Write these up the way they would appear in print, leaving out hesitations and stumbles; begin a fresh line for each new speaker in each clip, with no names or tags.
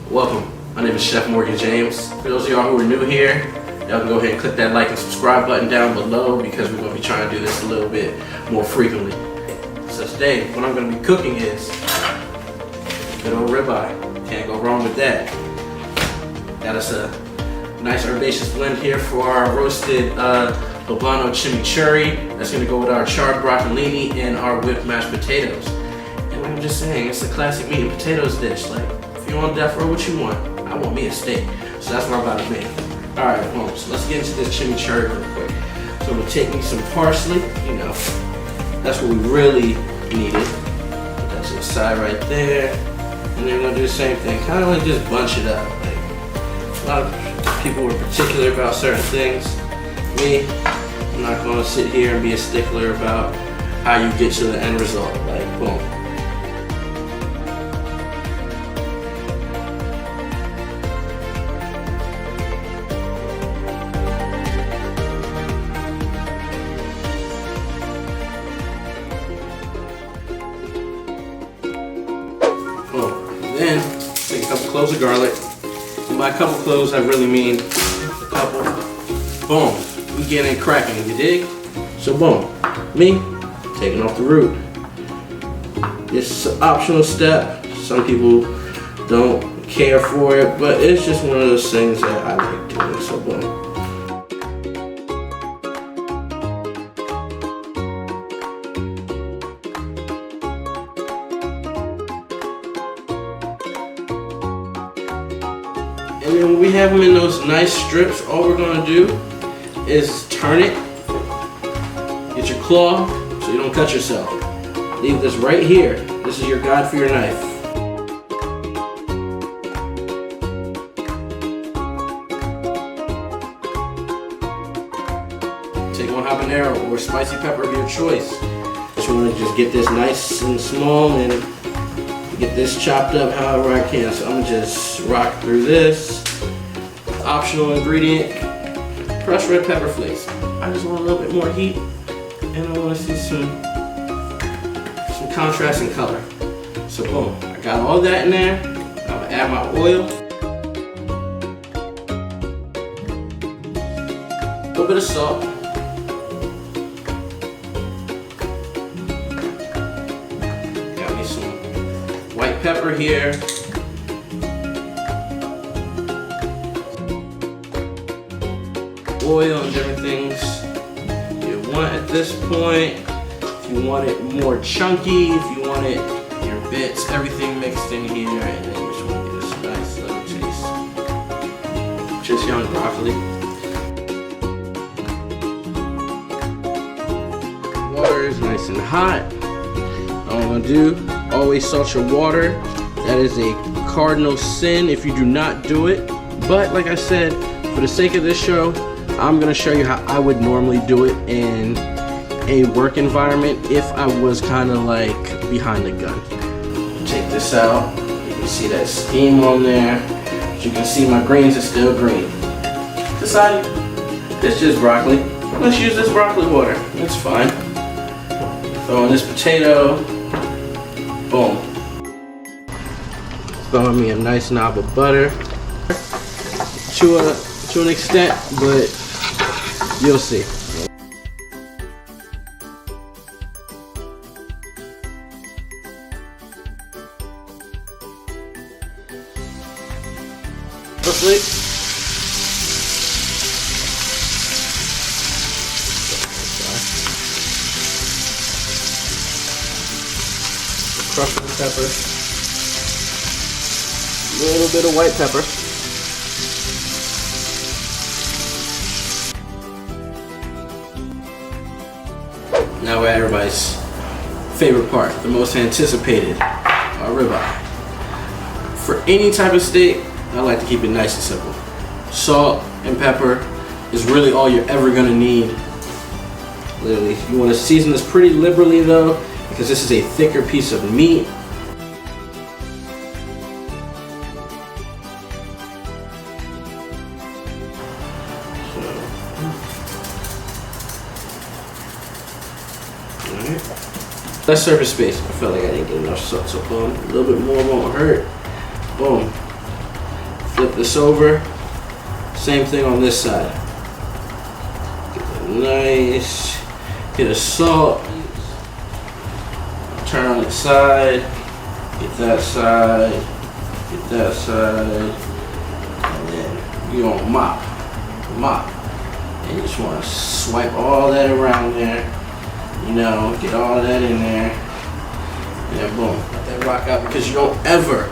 Welcome. My name is Chef Morgan James. For those of y'all who are new here, y'all can go ahead and click that like and subscribe button down below because we're going to be trying to do this a little bit more frequently. So today, what I'm going to be cooking is good old ribeye. Can't go wrong with that. Got us a nice herbaceous blend here for our roasted poblano chimichurri. That's going to go with our charred broccolini and our whipped mashed potatoes. And like I'm just saying, it's a classic meat and potatoes dish. Like, if you want death row, what you want? I want me a steak. So that's what I'm about to make. Alright, so let's get into this chimichurri real quick. So I'm going to take me some parsley, you know, that's what we really needed. Put that to the side right there. And then we're going to do the same thing, kind of like just bunch it up. Like, a lot of people are particular about certain things. Me, I'm not going to sit here and be a stickler about how you get to the end result. Like, boom. Then take a couple cloves of garlic. And by a couple cloves, I really mean a couple. Boom. We getting cracking, you dig? So boom. Me, taking off the root. It's an optional step. Some people don't care for it, but it's just one of those things that I like doing. So boom. And then when we have them in those nice strips, all we're gonna do is turn it. Get your claw so you don't cut yourself. Leave this right here. This is your guide for your knife. Take one habanero or spicy pepper of your choice. Just wanna just get this nice and small and get this chopped up however I can. So I'm gonna just rock through this. Optional ingredient, crushed red pepper flakes. I just want a little bit more heat and I want to see some contrast in color. So boom, I got all that in there. I'm gonna add my oil. A little bit of salt. Got me some white pepper here. Oil and different things you want at this point. If you want it more chunky, if you want it your bits, everything mixed in here, and then you just want to get this nice little taste. Just young broccoli. Water is nice and hot. All I'm gonna do, always salt your water. That is a cardinal sin if you do not do it. But like I said, for the sake of this show, I'm gonna show you how I would normally do it in a work environment if I was kind of like behind the gun. Take this out. You can see that steam on there. As you can see, my greens are still green. Decided it's just broccoli. Let's use this broccoli water. It's fine. Throw in this potato. Boom. Throwing me a nice knob of butter. To an extent, but you'll see. Roughly. Crushed pepper. A little bit of white pepper. Now we're at everybody's favorite part, the most anticipated, our ribeye. For any type of steak, I like to keep it nice and simple. Salt and pepper is really all you're ever gonna need. Literally, you wanna season this pretty liberally though, because this is a thicker piece of meat. Less surface space. I felt like I didn't get enough salt, so boom. A little bit more won't hurt. Boom. this over. Same thing on this side. Get it nice. Get a salt. Turn on the side. Get that side. Get that side. And then you're gonna mop. And you just want to swipe all that around there. You know, get all that in there. And boom. Let that rock out, because you don't ever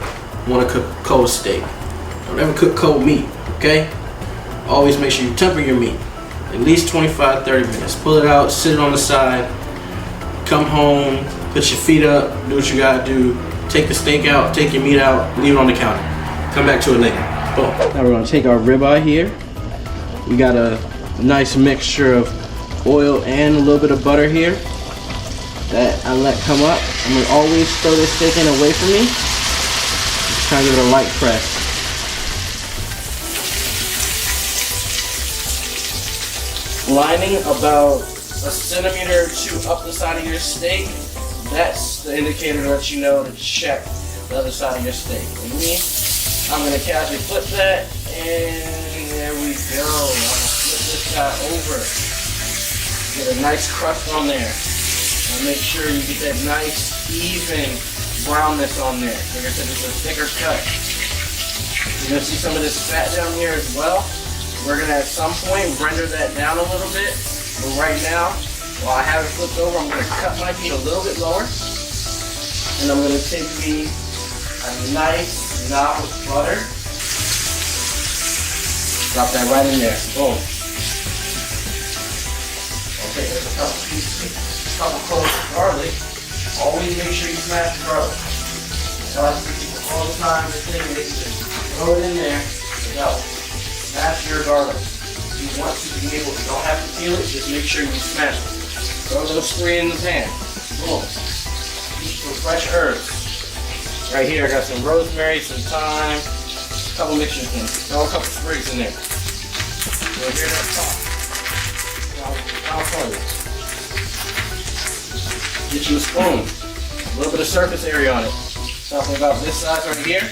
want to cook cold steak. Don't ever cook cold meat, okay? Always make sure you temper your meat. At least 25-30 minutes. Pull it out, sit it on the side. Come home, put your feet up, do what you gotta do. Take the steak out, take your meat out, leave it on the counter. Come back to it later. Boom. Now we're gonna take our ribeye here. We got a nice mixture of oil and a little bit of butter here that I let come up. I'm gonna always throw this steak in away from me. Just try to give it a light press. Lining about a centimeter or two up the side of your steak, that's the indicator to let you know to check the other side of your steak. And me, I'm gonna casually flip that, and there we go. I'm gonna flip this guy over. Get a nice crust on there. And make sure you get that nice, even brownness on there. Like I said, it's a thicker cut. You're gonna see some of this fat down here as well. We're gonna at some point render that down a little bit. But right now, while I have it flipped over, I'm gonna cut my heat a little bit lower. And I'm gonna take me a nice knob of butter. Drop that right in there. Boom. Okay, there's a couple cloves of garlic. Always make sure you smash the garlic. I like to people all the time to think they just throw it in there. No. Smash your garlic. You want to be able to, don't have to peel it, just make sure you smash it. Throw those 3 in the pan. Boom. Some fresh herbs. Right here I got some rosemary, some thyme, a couple mixture things. Throw a couple sprigs in there. You'll hear that pop. Now for you. Get you a spoon. A little bit of surface area on it. Talking about this size right here.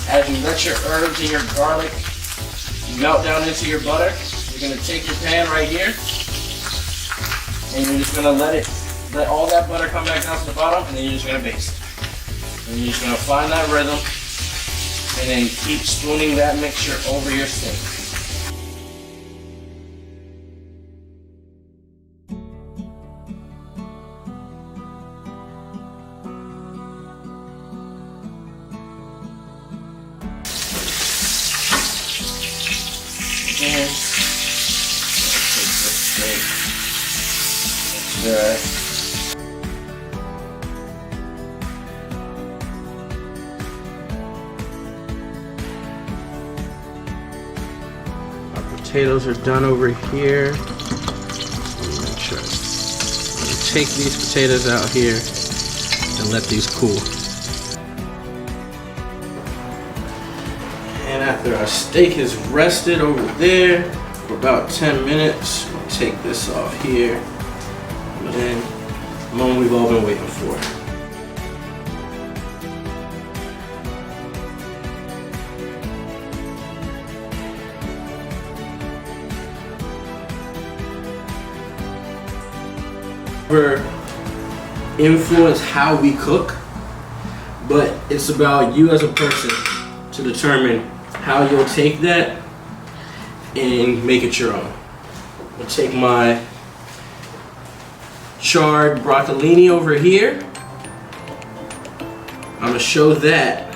As you let your herbs and your garlic melt down into your butter, you're going to take your pan right here, and you're just going to let all that butter come back down to the bottom, and then you're just going to baste. And you're just going to find that rhythm, and then keep spooning that mixture over your steak. Again, take this steak. That's good. Potatoes are done over here. Make sure. I'm gonna take these potatoes out here and let these cool. And after our steak has rested over there for about 10 minutes, we'll take this off here. And then the moment we've all been waiting for. Influence how we cook, but it's about you as a person to determine how you'll take that and make it your own. I'll take my charred broccolini over here. I'm gonna show that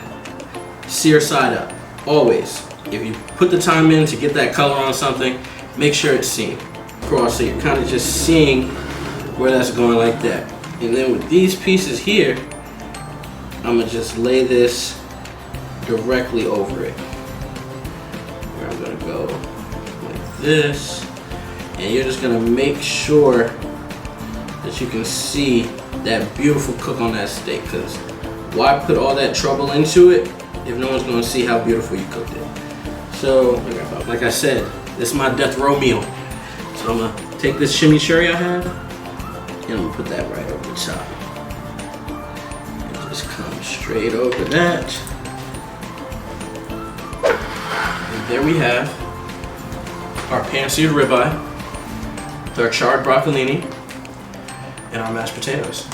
sear side up. Always, if you put the time in to get that color on something, make sure it's seen across, so you're kind of just seeing where that's going like that. And then with these pieces here, I'm gonna just lay this directly over it. Where I'm gonna go like this. And you're just gonna make sure that you can see that beautiful cook on that steak, because why put all that trouble into it if no one's gonna see how beautiful you cooked it? So, like I said, this is my death row meal. So I'm gonna take this chimichurri I have, and I'm gonna put that right over the top. And just come straight over that. there we have our pan-seared ribeye, our charred broccolini, and our mashed potatoes.